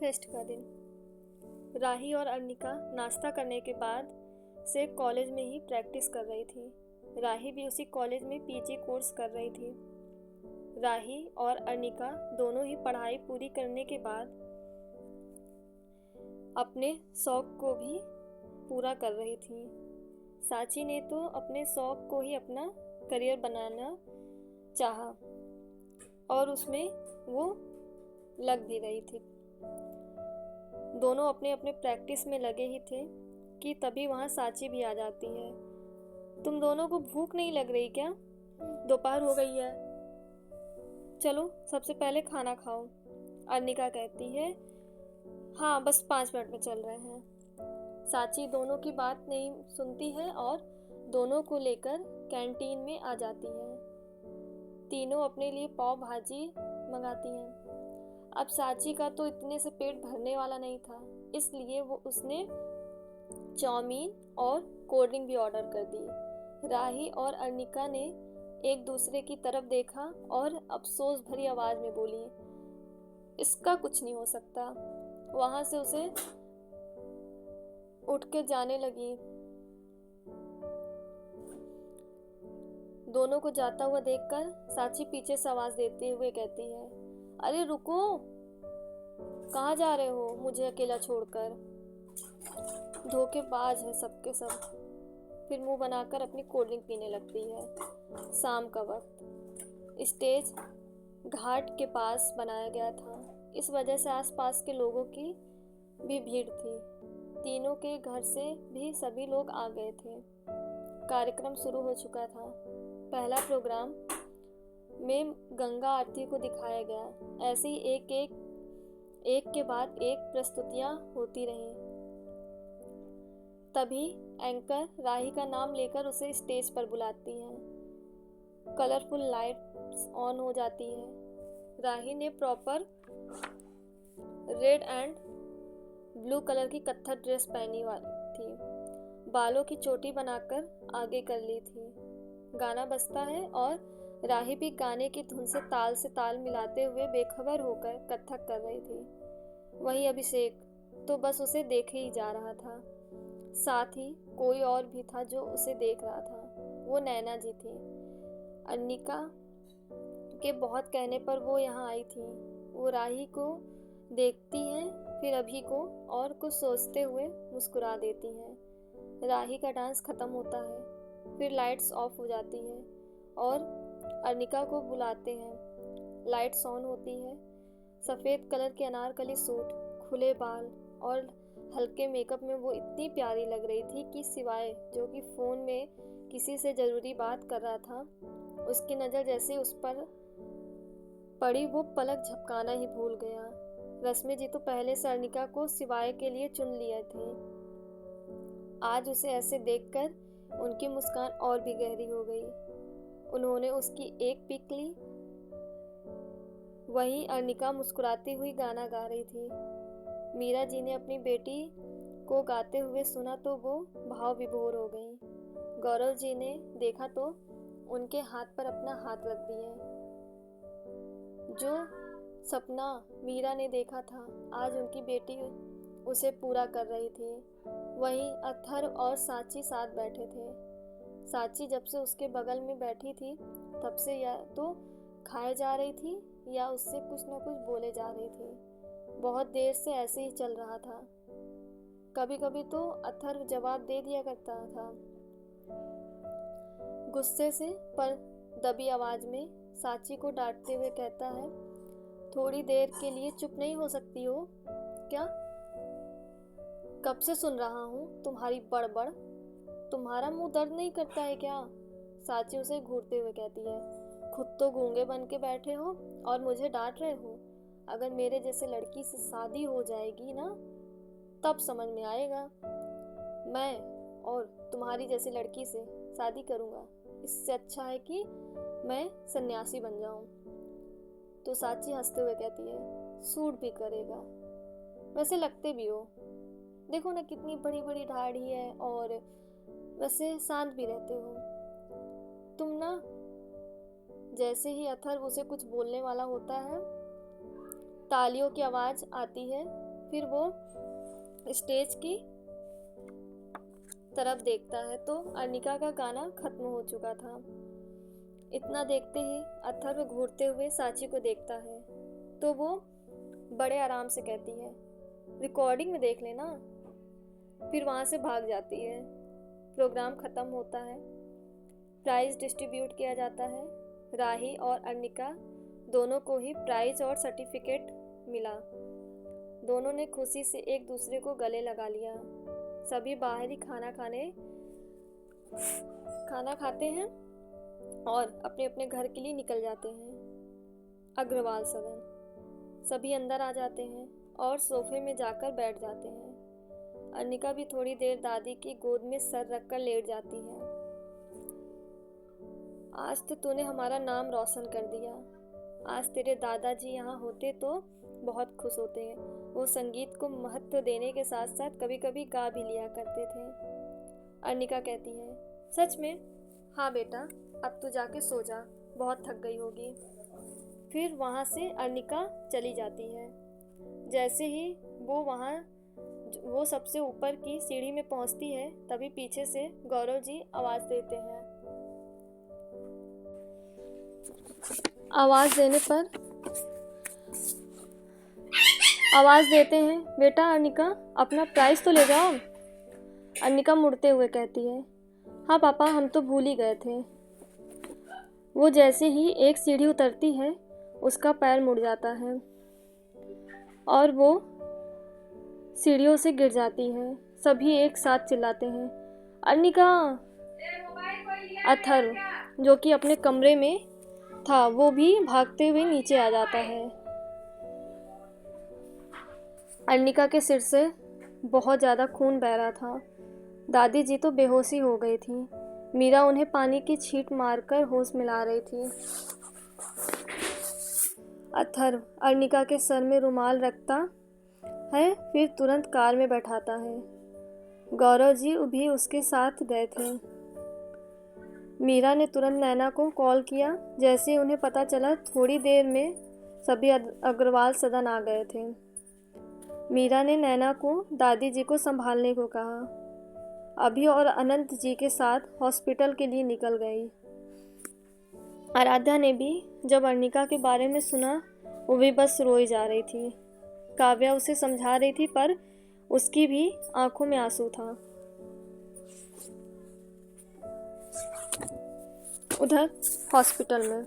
Fest का दिन। राही और अर्निका नाश्ता करने के बाद से कॉलेज में ही प्रैक्टिस कर रही थी। राही भी उसी कॉलेज में पीजी कोर्स कर रही थी। राही और अर्निका दोनों ही पढ़ाई पूरी करने के बाद अपने शौक को भी पूरा कर रही थी। साची ने तो अपने शौक को ही अपना करियर बनाना चाहा और उसमें वो लग भी रही थी। दोनों अपने अपने प्रैक्टिस में लगे ही थे कि तभी वहाँ साची भी आ जाती है। तुम दोनों को भूख नहीं लग रही क्या? दोपहर हो गई है, चलो सबसे पहले खाना खाओ। अर्निका कहती है, हाँ बस 5 मिनट में चल रहे हैं। साची दोनों की बात नहीं सुनती है और दोनों को लेकर कैंटीन में आ जाती है। तीनों अपने लिए पाव भाजी मंगाती हैं। अब साची का तो इतने से पेट भरने वाला नहीं था, इसलिए उसने चाउमीन और कोल्ड ड्रिंक भी ऑर्डर कर दी। राही और अर्निका ने एक दूसरे की तरफ देखा और अफसोस भरी आवाज में बोली, इसका कुछ नहीं हो सकता। वहां से उसे उठ के जाने लगी। दोनों को जाता हुआ देखकर साची पीछे से आवाज देते हुए कहती है, अरे रुको, कहाँ जा रहे हो मुझे अकेला छोड़कर? धोखेबाज है सबके सब। फिर मुंह बनाकर अपनी कोल्ड ड्रिंक पीने लगती है। शाम का वक्त। स्टेज घाट के पास बनाया गया था, इस वजह से आसपास के लोगों की भी भीड़ थी। तीनों के घर से भी सभी लोग आ गए थे। कार्यक्रम शुरू हो चुका था। पहला प्रोग्राम में गंगा आरती को दिखाया गया। ऐसे ही एक के बाद एक प्रस्तुतियां होती रहीं। तभी एंकर राही का नाम लेकर उसे स्टेज पर बुलाती है। कलरफुल लाइट्स ऑन हो जाती है। राही ने proper red and blue colour की कत्था ड्रेस पहनी थी। बालों की चोटी बनाकर आगे कर ली थी। गाना बजता है और राही भी गाने की धुन से ताल मिलाते हुए बेखबर होकर कथक कर रही थी। वहीं अभिषेक तो बस उसे देखे ही जा रहा था। साथ ही कोई और भी था जो उसे देख रहा था। वो नैना जी थी। अर्निका के बहुत कहने पर वो यहाँ आई थी। वो राही को देखती हैं, फिर अभी को और कुछ सोचते हुए मुस्कुरा देती हैं। राही का डांस खत्म होता है, फिर लाइट्स ऑफ हो जाती है और अर्निका को बुलाते हैं। लाइट्स ऑन होती है। सफ़ेद कलर के अनारकली सूट, खुले बाल और हल्के मेकअप में वो इतनी प्यारी लग रही थी कि सिवाय जो कि फ़ोन में किसी से ज़रूरी बात कर रहा था, उसकी नज़र जैसे उस पर पड़ी वो पलक झपकाना ही भूल गया। रश्मि जी तो पहले से अर्निका को सिवाय के लिए चुन लिया थी। आज उसे ऐसे देखकर उनकी मुस्कान और भी गहरी हो गई। उन्होंने उसकी एक पिक ली। वहीं अर्निका मुस्कुराती हुई गाना गा रही थी। मीरा जी ने अपनी बेटी को गाते हुए सुना तो वो भाव विभोर हो गई। गौरव जी ने देखा तो उनके हाथ पर अपना हाथ रख दिए। जो सपना मीरा ने देखा था, आज उनकी बेटी उसे पूरा कर रही थी। वहीं अत्थर और साची साथ बैठे थे। साची जब से उसके बगल में बैठी थी तब से या तो खाए जा रही थी या उससे कुछ न कुछ बोले जा रही थी। बहुत देर से ऐसे ही चल रहा था। कभी कभी तो अत्थर जवाब दे दिया करता था गुस्से से, पर दबी आवाज में साची को डांटते हुए कहता है, थोड़ी देर के लिए चुप नहीं हो सकती हो क्या? कब से सुन रहा हूँ तुम्हारी बड़बड़। तुम्हारा मुंह दर्द नहीं करता है क्या? साची उसे घूरते हुए कहती है, खुद तो गूंगे बन के बैठे हो और मुझे डांट रहे हो। अगर मेरे जैसे लड़की से शादी हो जाएगी ना, तब समझ में आएगा। मैं और तुम्हारी जैसी लड़की से शादी करूँगा। इससे अच्छा है कि मैं सन्यासी बन जाऊँ। तो साची हंसते हुए कहती है, सूट भी करेगा, वैसे लगते भी हो। देखो ना कितनी बड़ी बड़ी दाढ़ी है और वैसे शांत भी रहते हो तुम ना। जैसे ही अथर्व उसे कुछ बोलने वाला होता है, तालियों की आवाज़ आती है। फिर वो स्टेज की तरफ देखता है तो अर्निका का गाना खत्म हो चुका था। इतना देखते ही अथर्व घूरते हुए साची को देखता है तो वो बड़े आराम से कहती है, रिकॉर्डिंग में देख लेना। फिर वहाँ से भाग जाती है। प्रोग्राम ख़त्म होता है। प्राइज़ डिस्ट्रीब्यूट किया जाता है। राही और अर्निका दोनों को ही प्राइज़ और सर्टिफिकेट मिला। दोनों ने खुशी से एक दूसरे को गले लगा लिया। सभी बाहर ही खाना खाते हैं और अपने अपने घर के लिए निकल जाते हैं। अग्रवाल सदन। सभी अंदर आ जाते हैं और सोफे में जाकर बैठ जाते हैं। अर्निका भी थोड़ी देर दादी की गोद में सर रखकर लेट जाती है। आज तो तूने हमारा नाम रोशन कर दिया। आज तेरे दादाजी यहाँ होते तो बहुत खुश होते हैं। वो संगीत को महत्व देने के साथ साथ कभी कभी गा भी लिया करते थे। अर्निका कहती है, सच में? हाँ बेटा, अब तू जाके सो जा, बहुत थक गई होगी। फिर वहाँ से अर्निका चली जाती है। जैसे ही वो सबसे ऊपर की सीढ़ी में पहुँचती है तभी पीछे से गौरव जी आवाज़ देते हैं, बेटा अर्निका अपना प्राइज़ तो ले जाओ। अर्निका मुड़ते हुए कहती है, हाँ पापा, हम तो भूल ही गए थे। वो जैसे ही एक सीढ़ी उतरती है उसका पैर मुड़ जाता है और वो सीढ़ियों से गिर जाती है। सभी एक साथ चिल्लाते हैं, अर्निका। अथर्व जो कि अपने कमरे में था वो भी भागते हुए नीचे आ जाता है। अर्निका के सिर से बहुत ज़्यादा खून बह रहा था। दादी जी तो बेहोशी हो गई थी। मीरा उन्हें पानी की छींट मारकर होश मिला रही थी। अथर्व अर्निका के सर में रुमाल रखता है, फिर तुरंत कार में बैठाता है। गौरव जी भी उसके साथ गए थे। मीरा ने तुरंत नैना को कॉल किया। जैसे उन्हें पता चला थोड़ी देर में सभी अग्रवाल सदन आ गए थे। मीरा ने नैना को दादी जी को संभालने को कहा। अभी और अनंत जी के साथ हॉस्पिटल के लिए निकल गई। आराध्या ने भी जब अर्निका के बारे में सुना वो भी बस रोई जा रही थी। काव्या उसे समझा रही थी पर उसकी भी आंखों में आंसू था। उधर हॉस्पिटल में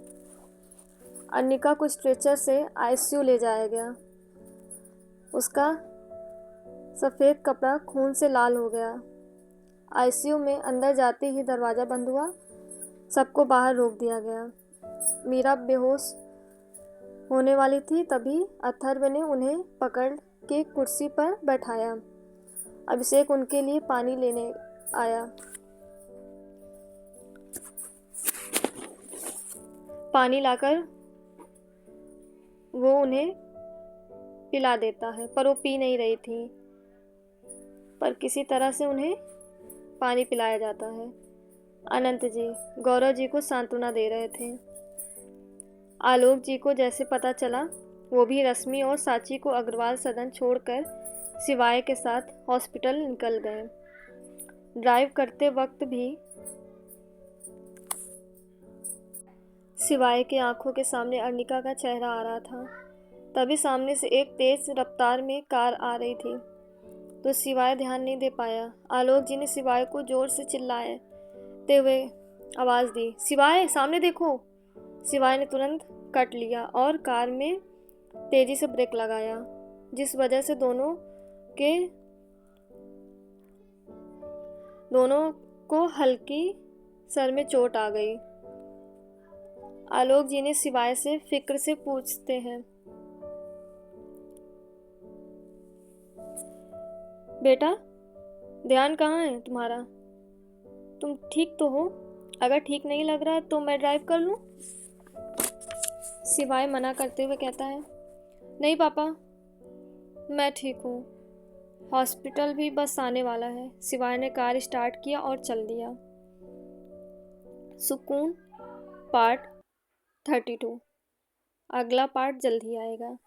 अर्निका को स्ट्रेचर से आईसीयू ले जाया गया। उसका सफ़ेद कपड़ा खून से लाल हो गया। आईसीयू में अंदर जाते ही दरवाज़ा बंद हुआ। सबको बाहर रोक दिया गया। मीरा बेहोश होने वाली थी तभी अथर्व ने उन्हें पकड़ के कुर्सी पर बैठाया। अभिषेक उनके लिए पानी लेने आया। पानी लाकर वो उन्हें पिला देता है पर वो पी नहीं रही थी, पर किसी तरह से उन्हें पानी पिलाया जाता है। अनंत जी गौरव जी को सांत्वना दे रहे थे। आलोक जी को जैसे पता चला वो भी रश्मि और साची को अग्रवाल सदन छोड़कर शिवाय के साथ हॉस्पिटल निकल गए। ड्राइव करते वक्त भी शिवाय की आंखों के सामने अर्निका का चेहरा आ रहा था। तभी सामने से एक तेज रफ्तार में कार आ रही थी तो शिवाय ध्यान नहीं दे पाया। आलोक जी ने शिवाय को जोर से चिल्लाते हुए आवाज़ दी, शिवाय सामने देखो। शिवाय ने तुरंत कट लिया और कार में तेजी से ब्रेक लगाया, जिस वजह से दोनों को हल्की सर में चोट आ गई। आलोक जी ने शिवाय से फिक्र से पूछते हैं, बेटा ध्यान कहाँ है तुम्हारा? तुम ठीक तो हो? अगर ठीक नहीं लग रहा है तो मैं ड्राइव कर लूँ? शिवाय मना करते हुए कहता है, नहीं पापा मैं ठीक हूँ, हॉस्पिटल भी बस आने वाला है। शिवाय ने कार स्टार्ट किया और चल दिया। सुकून पार्ट 32। अगला पार्ट जल्द ही आएगा।